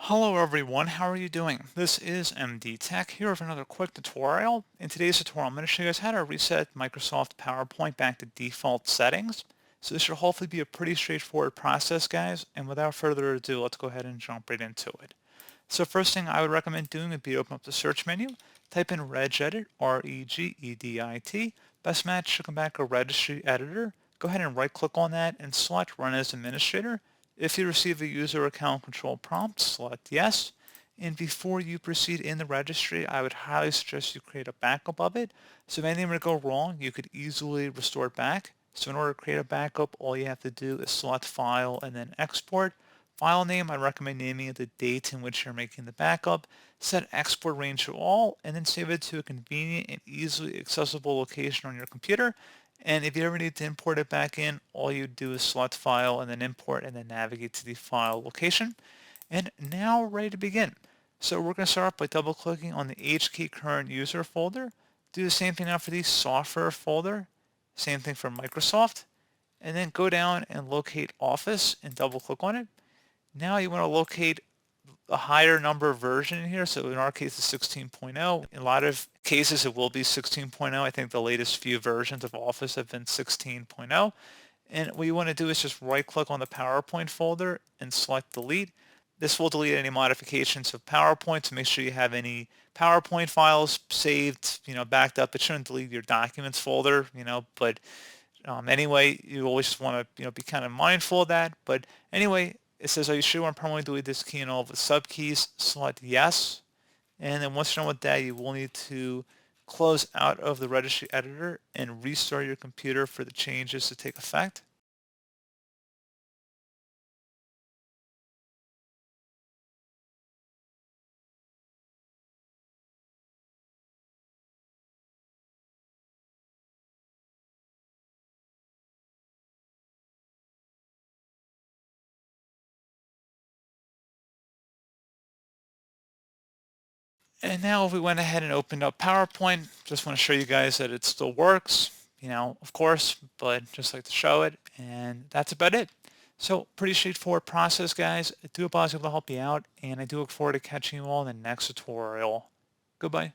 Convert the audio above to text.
Hello everyone, how are you doing? This is MD Tech here with another quick tutorial. In today's tutorial, I'm going to show you guys how to reset Microsoft PowerPoint back to default settings. So this should hopefully be a pretty straightforward process, guys. And without further ado, let's go ahead and jump right into it. So first thing I would recommend doing would be open up the search menu, type in regedit, R-E-G-E-D-I-T. Best match should come back a registry editor. Go ahead and right click on that and select run as administrator. If you receive a user account control prompt, select yes. And before you proceed in the registry, I would highly suggest you create a backup of it. So if anything were to go wrong, you could easily restore it back. So in order to create a backup, all you have to do is select file and then export. File name, I recommend naming it the date in which you're making the backup. Set export range to all, and then save it to a convenient and easily accessible location on your computer. And if you ever need to import it back in, all you do is select file and then import and then navigate to the file location. And now we're ready to begin. So we're going to start off by double clicking on the HK current user folder. Do the same thing now for the software folder. Same thing for Microsoft. And then go down and locate Office and double click on it. Now you want to locate a higher number version in here. So in our case, it's 16.0. In a lot of cases, it will be 16.0. I think the latest few versions of Office have been 16.0. And what you want to do is just right click on the PowerPoint folder and select delete. This will delete any modifications of PowerPoint to make sure you have any PowerPoint files saved, backed up. It shouldn't delete your documents folder, but anyway, you always just want to, be kind of mindful of that. But anyway, it says, are you sure you want to permanently delete this key and all of the subkeys? Select yes. And then once you're done with that, you will need to close out of the registry editor and restart your computer for the changes to take effect. And now if we went ahead and opened up PowerPoint, just want to show you guys that it still works, of course, but just like to show it. And that's about it. So pretty straightforward process, guys. I do hope I was able to help you out, and I do look forward to catching you all in the next tutorial. Goodbye.